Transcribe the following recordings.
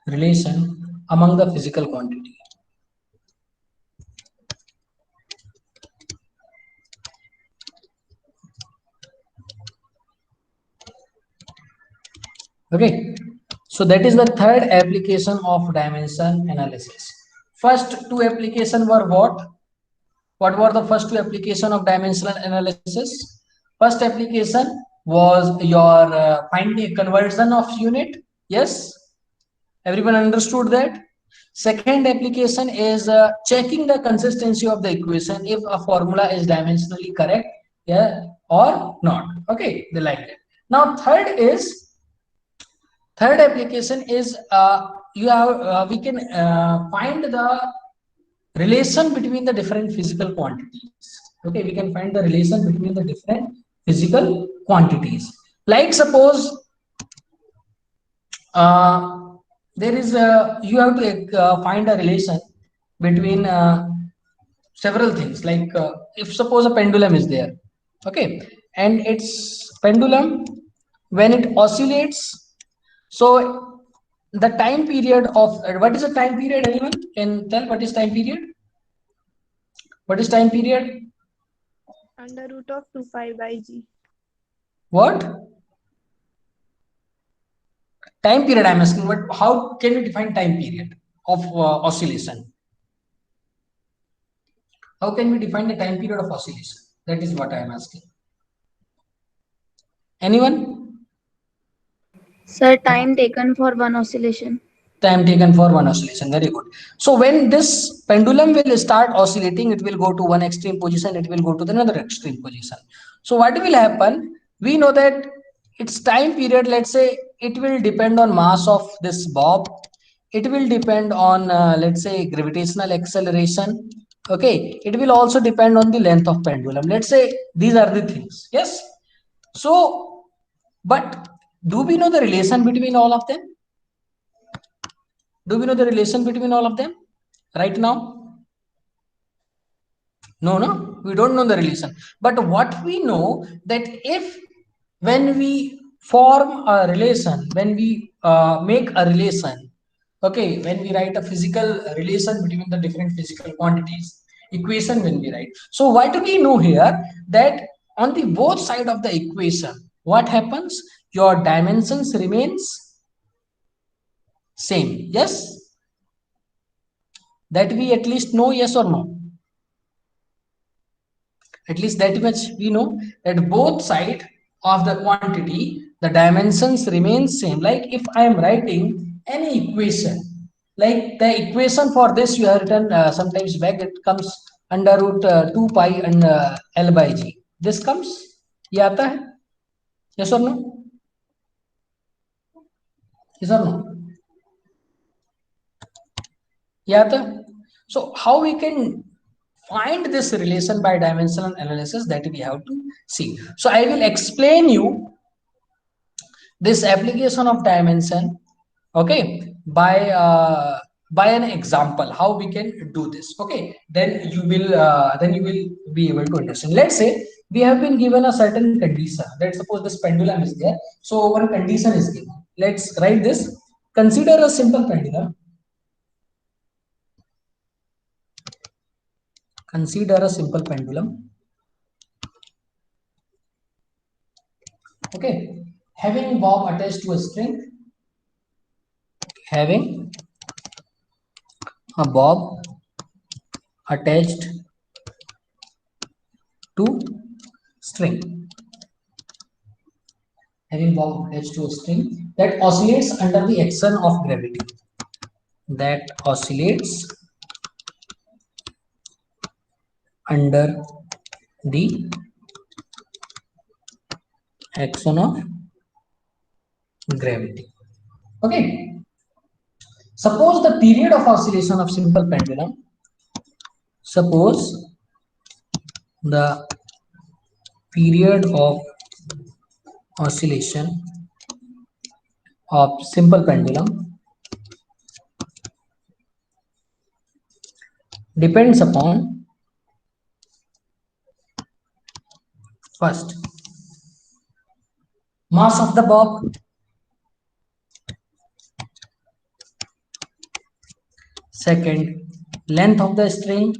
relation among the physical quantity. Okay, so that is the third application of dimension analysis. First two application were what? What were the first two application of dimensional analysis? First application was your finding conversion of unit. Yes, everyone understood that. Second application is checking the consistency of the equation if a formula is dimensionally correct, yeah, or not. Okay, they like that. Now third application is you have we can find the relation between the different physical quantities. Okay, we can find the relation between the different physical quantities. Like suppose there is a, you have to find a relation between several things. Like if suppose a pendulum is there, okay, and its pendulum when it oscillates, so the time period of what is the time period? Anyone can tell what is time period? What is time period? Under root of 2 pi by g. What? Time period I'm asking, but how can you define time period of oscillation? How can we define the time period of oscillation? That is what I am asking. Anyone? Sir, time taken for one oscillation. Time taken for one oscillation. Very good. So when this pendulum will start oscillating, it will go to one extreme position, it will go to the another extreme position. So what will happen? We know that its time period, let's say, it will depend on mass of this bob. It will depend on, let's say, gravitational acceleration. Okay. It will also depend on the length of pendulum. Let's say these are the things. Yes. So, but do we know the relation between all of them? Do we know the relation between all of them right now? No, we don't know the relation. But what we know that if when we form a relation, when we make a relation, okay, when we write a physical relation between the different physical quantities, equation when we write. So what do we know here that on the both side of the equation, what happens? Your dimensions remains same. Yes, that we at least know, yes or no? At least that much we know that both side of the quantity, the dimensions remain same. Like if I am writing any equation, like the equation for this you have written sometimes back, it comes under root 2 pi and L by G. This comes, ये आता है? Yes or no? Yes or no? ये आता है? So how we can find this relation by dimensional analysis, that we have to see. So I will explain you this application of dimension, okay, by an example how we can do this. Okay, then you will be able to understand. Let's say we have been given a certain condition. Let's suppose this pendulum is there, so one condition is given. Let's write this. Consider a simple pendulum. Consider a simple pendulum. Okay, having bob attached to a string, having a bob attached to string, having bob attached to a string that oscillates under the action of gravity, that oscillates under the action of gravity. Okay, suppose the period of oscillation of simple pendulum, suppose the period of oscillation of simple pendulum depends upon first mass of the bob, second, length of the string,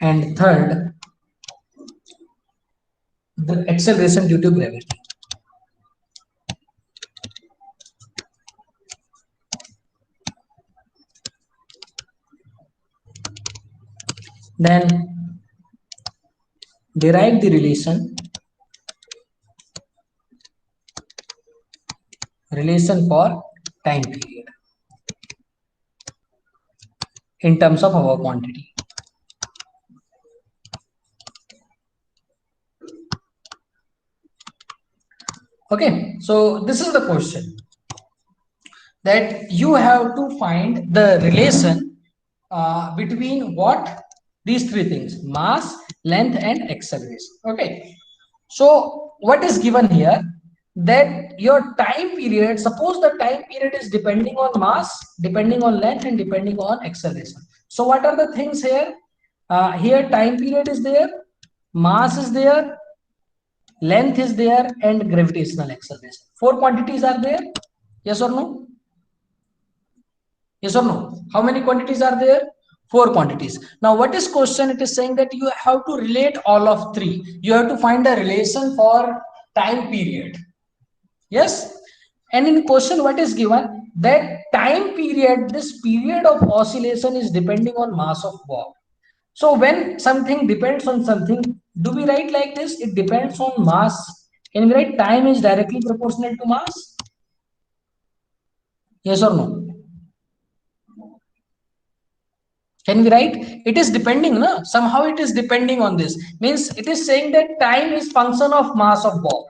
and third, the acceleration due to gravity. Then derive the relation for time period in terms of our quantity. Okay, so this is the question that you have to find the relation between what? These three things: mass, length, and acceleration. Okay, so what is given here? That your time period, suppose the time period is depending on mass, depending on length, and depending on acceleration. So what are the things here? Here time period is there, mass is there, length is there, and gravitational acceleration. Four quantities are there. Yes or no? Yes or no? How many quantities are there? Four quantities. Now what is question? It is saying that you have to relate all of three. You have to find a relation for time period. Yes. And in question what is given? That time period, this period of oscillation is depending on mass of ball. So when something depends on something, do we write like this? It depends on mass. Can we write time is directly proportional to mass? Yes or no? Can we write? It is depending, no? Somehow it is depending on this. Means it is saying that time is function of mass of ball.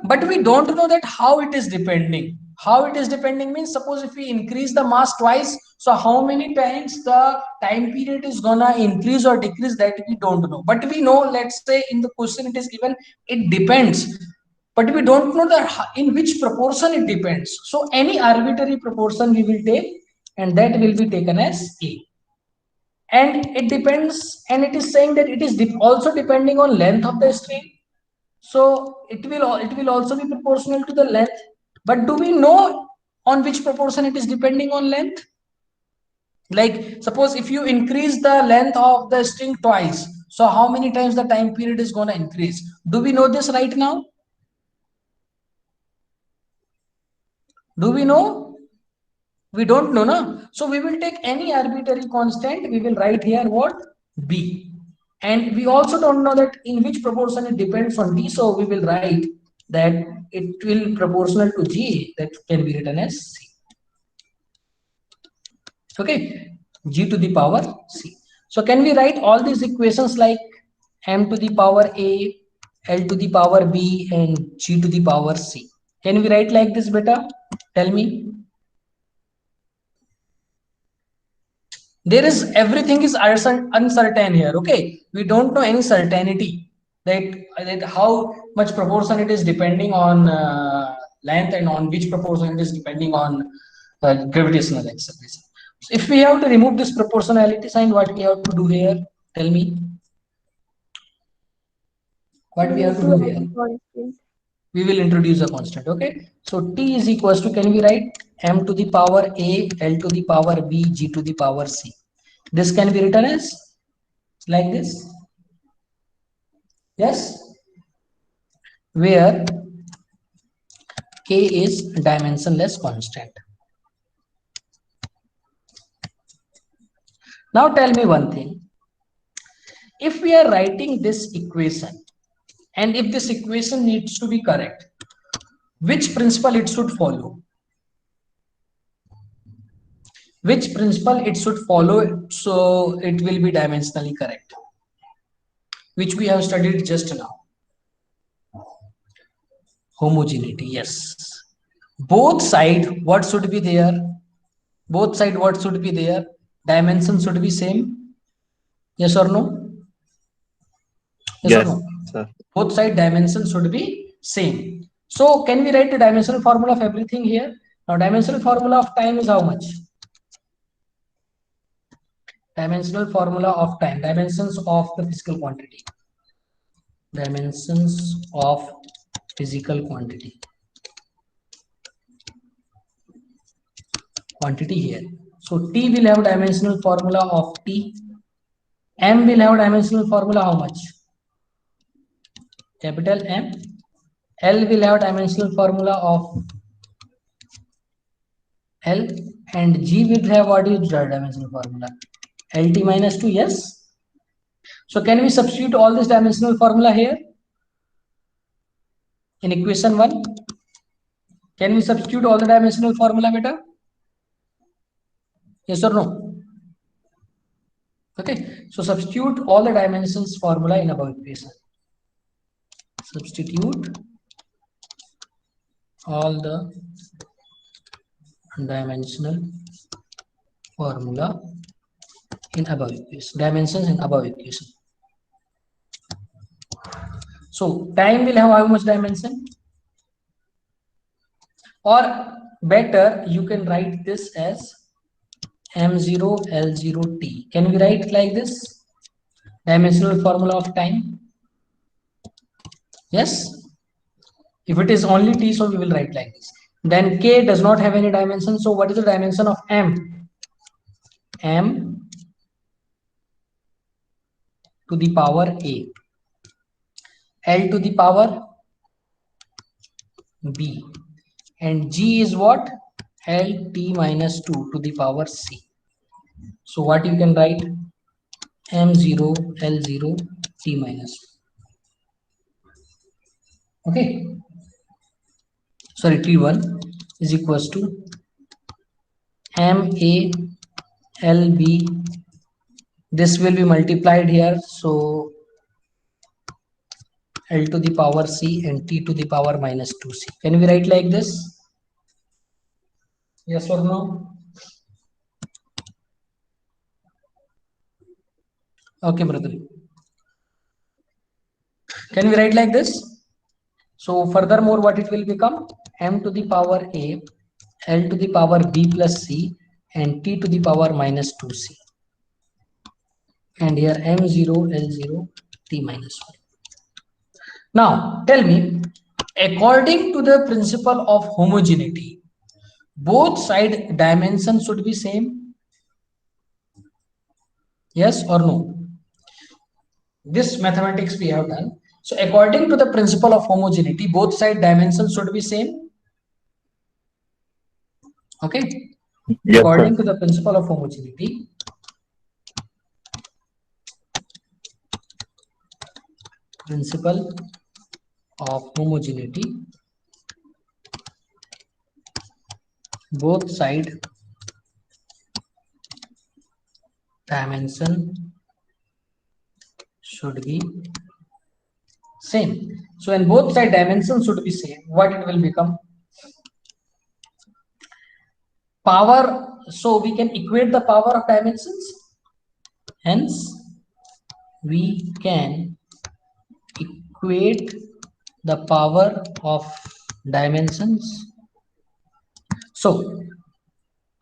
But we don't know that how it is depending. How it is depending means, suppose if we increase the mass twice, so how many times the time period is gonna increase or decrease, that we don't know. But we know, let's say in the question it is given, it depends. But we don't know that in which proportion it depends. So any arbitrary proportion we will take, and that will be taken as A. And it depends, and it is saying that it is also depending on length of the string. So it will also be proportional to the length. But do we know on which proportion it is depending on length? Like suppose if you increase the length of the string twice, so how many times the time period is going to increase? Do we know this right now? Do we know? We don't know, no? So we will take any arbitrary constant. We will write here what? B. And we also don't know that in which proportion it depends on D. So we will write that it will proportional to G, that can be written as C. Okay, G to the power C. So can we write all these equations like M to the power A, L to the power B, and G to the power C? Can we write like this, beta? Tell me. There is, everything is uncertain here. Okay, we don't know any certainty that how much proportion it is depending on length, and on which proportion it is depending on gravitational acceleration. So if we have to remove this proportionality sign, what we have to do here? Tell me. What we have to do here? Constant. We will introduce a constant. Okay, so T is equals to, can we write M to the power A, L to the power B, G to the power C? This can be written as like this. Yes, where K is dimensionless constant. Now tell me one thing. If we are writing this equation, and if this equation needs to be correct, which principle it should follow? Which principle it should follow so it will be dimensionally correct? Which we have studied just now. Homogeneity, yes. Both side, what should be there? Both side, what should be there? Dimension should be same. Yes or no? Yes or no? Sir. Both side dimensions should be same. So can we write the dimensional formula of everything here? Now dimensional formula of time is how much? Dimensional formula of time, dimensions of the physical quantity. Dimensions of physical quantity. quantity here. So T will have dimensional formula of T. M will have dimensional formula how much? Capital M. L will have dimensional formula of L, and G will have what is the dimensional formula? LT minus 2, yes. So can we substitute all this dimensional formula here in equation 1? Can we substitute all the dimensional formula, beta? Yes or no? Okay, so substitute all the dimensions formula in above equation. Substitute all the dimensional formula in above equation, dimensions in above equation. So time will have how much dimension? Or better, you can write this as M0 L0 T. Can we write like this? Dimensional formula of time? Yes? If it is only T, so we will write like this. Then K does not have any dimension. So what is the dimension of M? M to the power A. L to the power B. And G is what? LT minus 2 to the power C. So what you can write? M0 L0 T minus 2. Okay. Sorry, T1 is equals to MA LB. This will be multiplied here. So L to the power C and T to the power minus 2C. Can we write like this? Yes or no? Okay, brother. Can we write like this? So furthermore, what it will become? M to the power A, L to the power B plus C, and T to the power minus 2C. And here M0, L0, T minus 1. Now, tell me, according to the principle of homogeneity, both side dimensions should be same? Yes or no? This mathematics we have done. So according to the principle of homogeneity, both side dimensions should be same. Okay. Yes, According sir. to the principle of homogeneity, both side dimension should be same. So when both side dimensions should be same, what it will become? Power. So we can equate the power of dimensions. Hence, we can equate the power of dimensions. So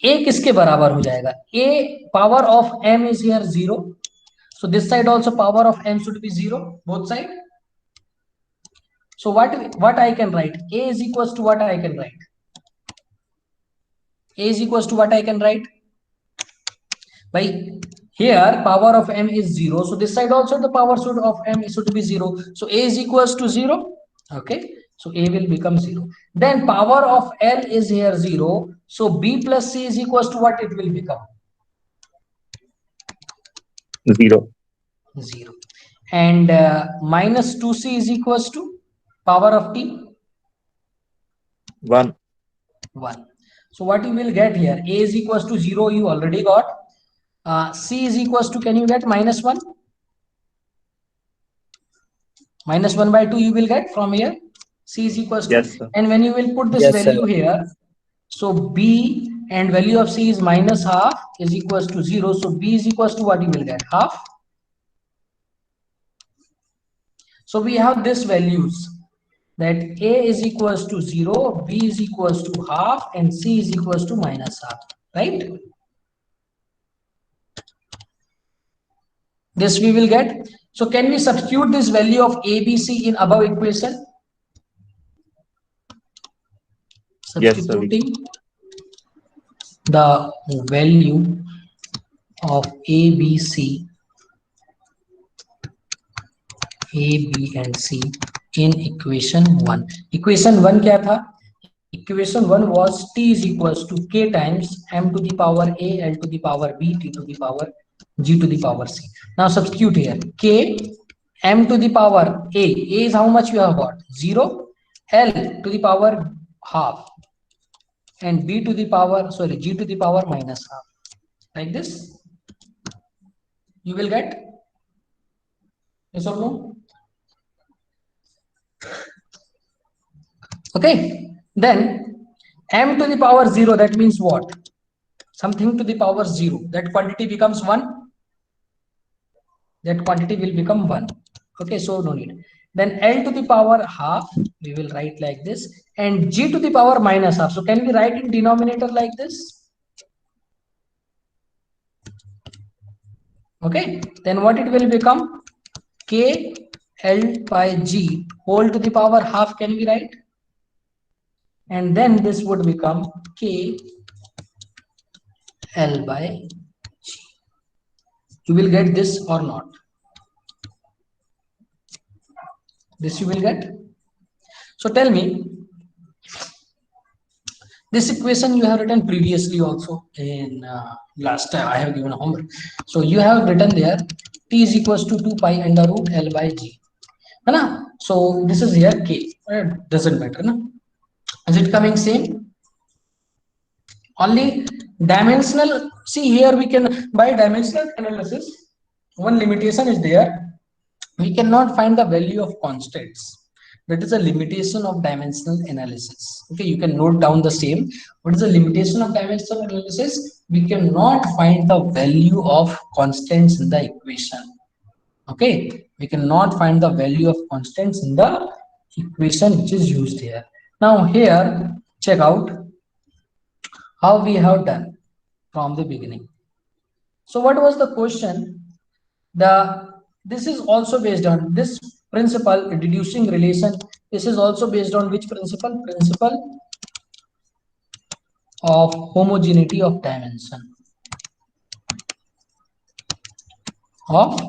A किसके बराबर हो जाएगा? A power of M is here 0. So this side also power of M should be 0, both side. So what I can write? A is equals to what I can write? A is equals to what I can write? By here power of M is 0. So this side also the power of M should be 0. So A is equals to 0. Okay. So A will become 0. Then power of L is here 0. So B plus C is equals to what it will become? 0. 0. And minus 2C is equals to power of T? 1. 1. So what you will get here? A is equals to 0, you already got. C is equals to, can you get minus 1? Minus 1 by 2 you will get from here. C is equals to. Yes, sir. And when you will put this Yes, value sir. here, so B and value of C is minus half is equals to 0. So B is equals to what you will get? Half. So we have this values that A is equals to 0, B is equals to half, and C is equals to minus half, right? This we will get. So can we substitute this value of A, B, C in above equation? Yes, sir, we Substituting the value of A, B, C, A, B and C in equation 1. Equation 1 क्या था? Equation 1 was T is equals to K times M to the power A, L to the power B, T to the power G to the power C. Now substitute here. K, M to the power A. A is how much you have got? 0. L to the power half. And B to the power, sorry, G to the power minus half. Like this. You will get? Yes or no? Okay. Then M to the power 0, that means what? Something to the power 0. That quantity becomes 1. That quantity will become 1. Okay, so no need. Then L to the power half, we will write like this. And G to the power minus half. So can we write in denominator like this? Okay, then what it will become? K L by G whole to the power half, can we write? And then this would become K L by G. You will get this or not? This you will get. So tell me, this equation you have written previously also in last time I have given a homework. So you have written there T is equals to 2 pi under root L by G. Right? So this is here K. Doesn't matter. No? Is it coming same? Only dimensional. See here we can, by dimensional analysis, one limitation is there. We cannot find the value of constants. That is a limitation of dimensional analysis. Okay, you can note down the same. What is the limitation of dimensional analysis? We cannot find the value of constants in the equation. Okay, we cannot find the value of constants in the equation which is used here. Now here, check out how we have done from the beginning. So what was the question? This is also based on this principle, deducing relation. This is also based on which principle? Principle of homogeneity of dimension. Of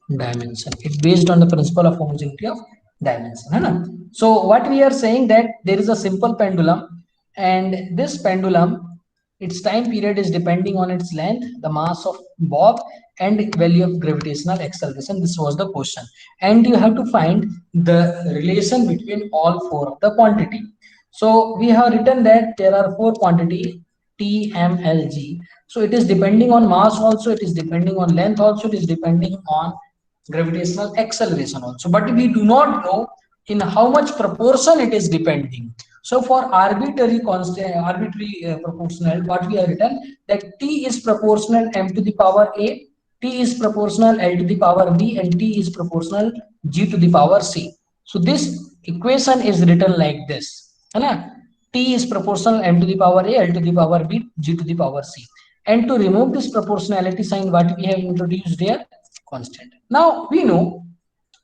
dimension. It's based on the principle of homogeneity of dimension. Right? So what we are saying that there is a simple pendulum, and this pendulum, its time period is depending on its length, the mass of bob, and value of gravitational acceleration. This was the question, and you have to find the relation between all four of the quantity. So we have written that there are four quantity T, M, L, G. So it is depending on mass also, it is depending on length also, it is depending on gravitational acceleration also, but we do not know in how much proportion it is depending. So for arbitrary constant, proportional, what we have written that T is proportional M to the power A, T is proportional L to the power B, and T is proportional G to the power C. So this equation is written like this, right? T is proportional M to the power A, L to the power B, G to the power C. And to remove this proportionality sign, what we have introduced here? Constant. Now we know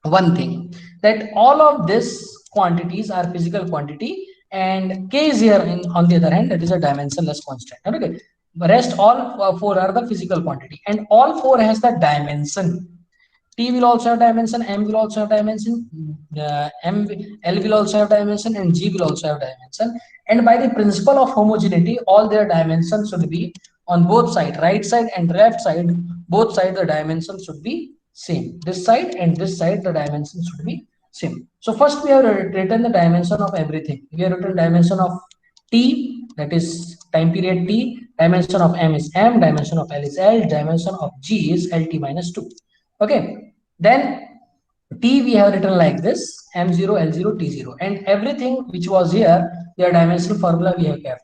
one thing, that all of these quantities are physical quantity, and K is here on the other hand, that is a dimensionless constant. Okay, the rest all four are the physical quantity, and all four has the dimension. T will also have dimension, M will also have dimension, L will also have dimension, and G will also have dimension. And by the principle of homogeneity, all their dimensions should be on both sides, right side and left side, both sides the dimension should be same. This side and this side the dimension should be same. So first we have written the dimension of everything. We have written dimension of T, that is time period T, dimension of M is M, dimension of L is L, dimension of G is LT minus 2. Okay, then T we have written like this, M0, L0, T0, and everything which was here, their dimensional formula we have kept.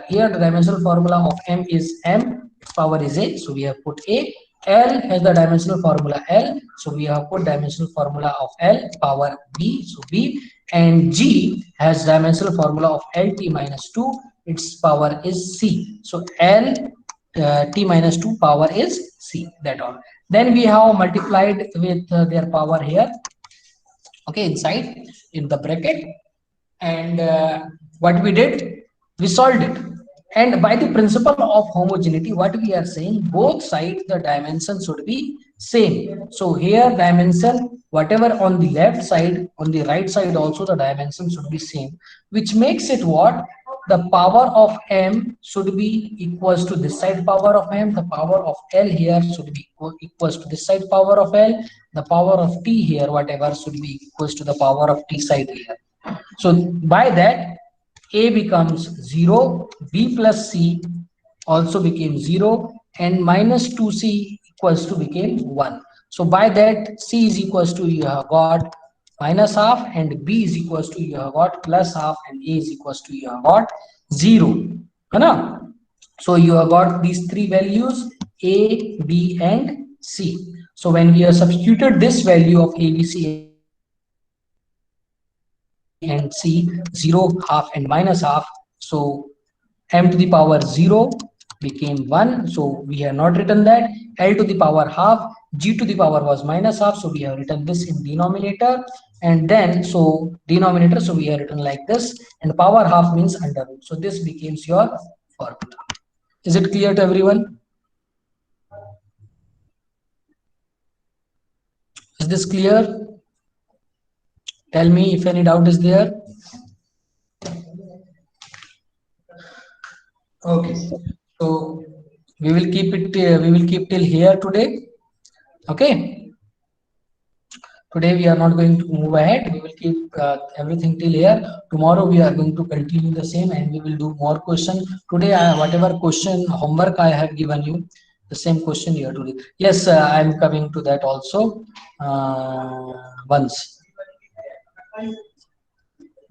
Here the dimensional formula of M is M, its power is A, so we have put A. L has the dimensional formula L, so we have put dimensional formula of L, power B, so B. And G has dimensional formula of LT minus 2, its power is C. So L T minus 2 power is C, that all. Then we have multiplied with their power here, okay, inside in the bracket. And what we did, we solved it. And by the principle of homogeneity, what we are saying, both sides the dimension should be same. So here dimension, whatever on the left side, on the right side also the dimension should be same, which makes it what, the power of m should be equals to this side power of m, the power of l here should be equals to this side power of l, the power of t here whatever should be equals to the power of t side here. So by that, a becomes 0, b plus c also became 0, and minus 2c equals to became 1. So by that, c is equals to, you have got minus half, and b is equals to, you have got plus half, and a is equals to, you have got 0. Right? So you have got these three values, a, b, and c. So when we have substituted this value of a, b, c, and c, 0, half, and minus half, so m to the power 0 became 1, so we have not written that. L to the power half, g to the power was minus half, so we have written this in denominator, and then so denominator, so we have written like this, and power half means under root, so this becomes your formula. Is it clear to everyone? Is this clear? Tell me if any doubt is there. Okay, so we will keep it. We will keep till here today. Okay. Today we are not going to move ahead. We will keep everything till here. Tomorrow we are going to continue the same, and we will do more question. Today, whatever question homework I have given you, the same question you have to do. Yes, I am coming to that also once.